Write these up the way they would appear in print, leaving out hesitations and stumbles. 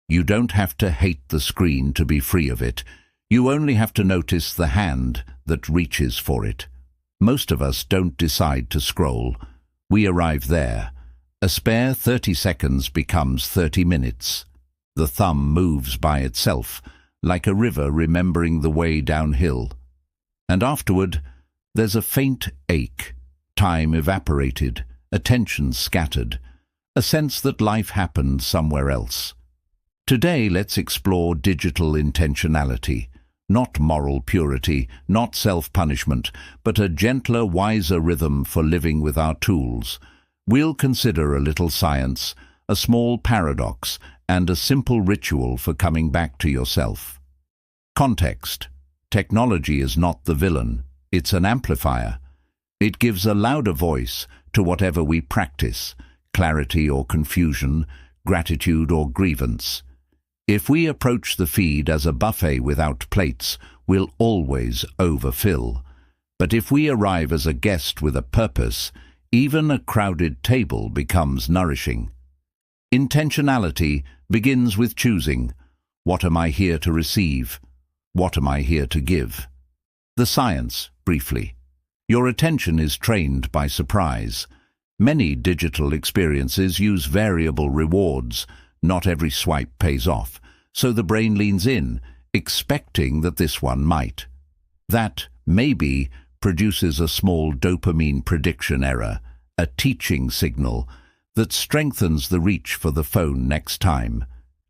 You don't have to hate the screen to be free of it. You only have to notice the hand that reaches for it. Most of us don't decide to scroll. We arrive there. A spare 30 seconds becomes 30 minutes. The thumb moves by itself, like a river remembering the way downhill. And afterward, there's a faint ache, time evaporated, attention scattered, a sense that life happened somewhere else. Today, let's explore digital intentionality. Not moral purity, not self-punishment, but a gentler, wiser rhythm for living with our tools. We'll consider a little science, a small paradox, and a simple ritual for coming back to yourself. Context. Technology is not the villain. It's an amplifier. It gives a louder voice to whatever we practice, clarity or confusion, gratitude or grievance. If we approach the feed as a buffet without plates, we'll always overfill. But if we arrive as a guest with a purpose, even a crowded table becomes nourishing. Intentionality begins with choosing. What am I here to receive? What am I here to give? The science, briefly. Your attention is trained by surprise. Many digital experiences use variable rewards. Not every swipe pays off, so the brain leans in, expecting that this one might. That maybe produces a small dopamine prediction error, a teaching signal that strengthens the reach for the phone next time.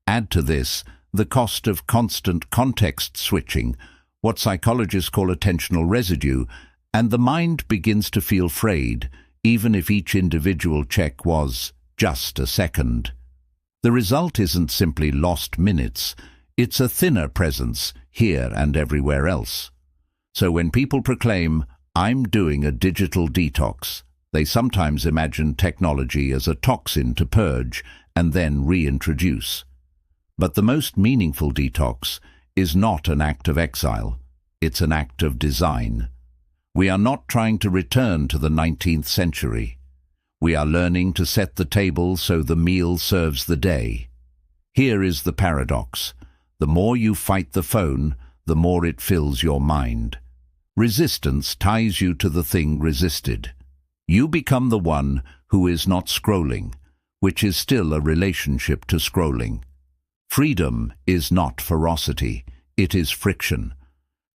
Add to this the cost of constant context switching, what psychologists call attentional residue, and the mind begins to feel frayed, even if each individual check was just a second. The result isn't simply lost minutes, it's a thinner presence here and everywhere else. So when people proclaim, "I'm doing a digital detox," they sometimes imagine technology as a toxin to purge and then reintroduce. But the most meaningful detox is not an act of exile, it's an act of design. We are not trying to return to the 19th century. We are learning to set the table so the meal serves the day. Here is the paradox. The more you fight the phone, the more it fills your mind. Resistance ties you to the thing resisted. You become the one who is not scrolling, which is still a relationship to scrolling. Freedom is not ferocity, it is friction.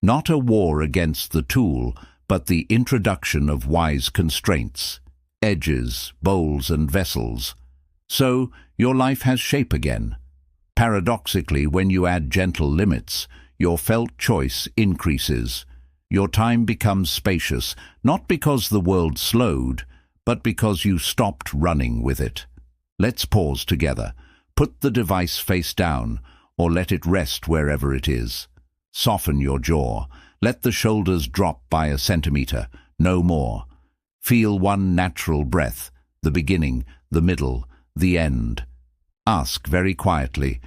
Not a war against the tool, but the introduction of wise constraints. Edges, bowls and vessels. So your life has shape again. Paradoxically, when you add gentle limits, your felt choice increases. Your time becomes spacious, not because the world slowed, but because you stopped running with it. Let's pause together. Put the device face down, or let it rest wherever it is. Soften your jaw. Let the shoulders drop by a centimeter, no more. Feel one natural breath, the beginning, the middle, the end. Ask very quietly,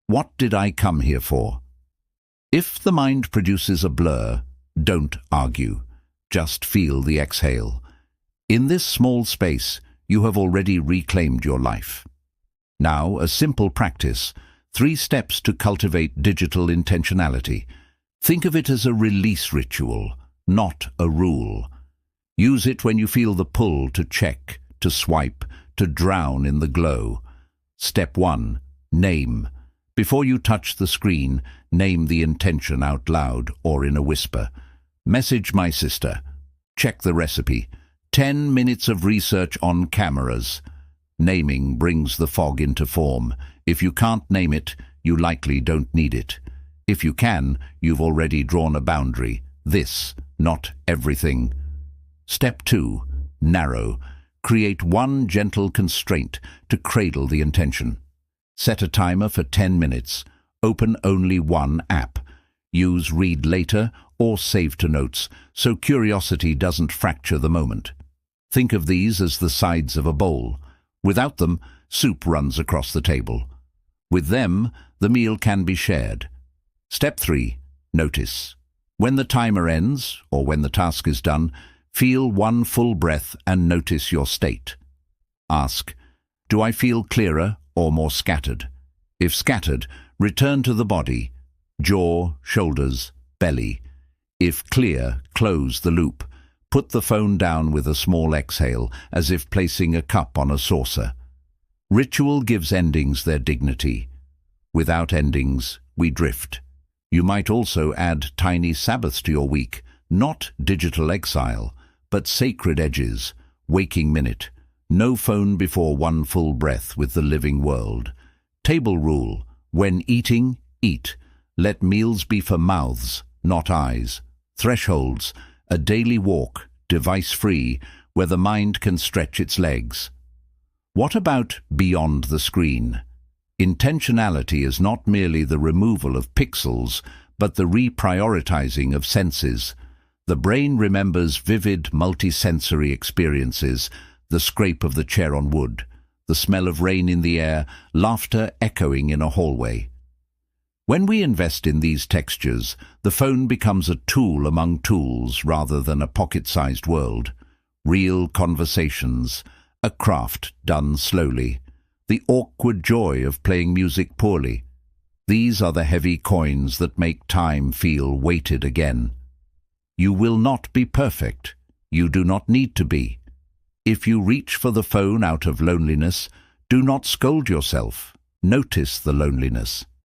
what did I come here for? If the mind produces a blur, don't argue. Just feel the exhale. In this small space, you have already reclaimed your life. Now, a simple practice, 3 steps to cultivate digital intentionality. Think of it as a release ritual, not a rule. Use it when you feel the pull to check, to swipe, to drown in the glow. Step 1. Name. Before you touch the screen, name the intention out loud or in a whisper. Message my sister. Check the recipe. 10 minutes of research on cameras. Naming brings the fog into form. If you can't name it, you likely don't need it. If you can, you've already drawn a boundary. This, not everything. Step 2. Narrow. Create one gentle constraint to cradle the intention. Set a timer for 10 minutes. Open only one app. Use read later or save to notes so curiosity doesn't fracture the moment. Think of these as the sides of a bowl. Without them, soup runs across the table. With them, the meal can be shared. Step 3. Notice. When the timer ends, or when the task is done, feel one full breath and notice your state. Ask, do I feel clearer or more scattered? If scattered, return to the body, jaw, shoulders, belly. If clear, close the loop. Put the phone down with a small exhale, as if placing a cup on a saucer. Ritual gives endings their dignity. Without endings, we drift. You might also add tiny sabbaths to your week, not digital exile, but sacred edges, waking minute, no phone before one full breath with the living world. Table rule, when eating, eat. Let meals be for mouths, not eyes. Thresholds, a daily walk, device-free, where the mind can stretch its legs. What about beyond the screen? Intentionality is not merely the removal of pixels, but the reprioritizing of senses. The brain remembers vivid multisensory experiences, the scrape of the chair on wood, the smell of rain in the air, laughter echoing in a hallway. When we invest in these textures, the phone becomes a tool among tools rather than a pocket-sized world. Real conversations, a craft done slowly, the awkward joy of playing music poorly. These are the heavy coins that make time feel weighted again. You will not be perfect. You do not need to be. If you reach for the phone out of loneliness, do not scold yourself. Notice the loneliness.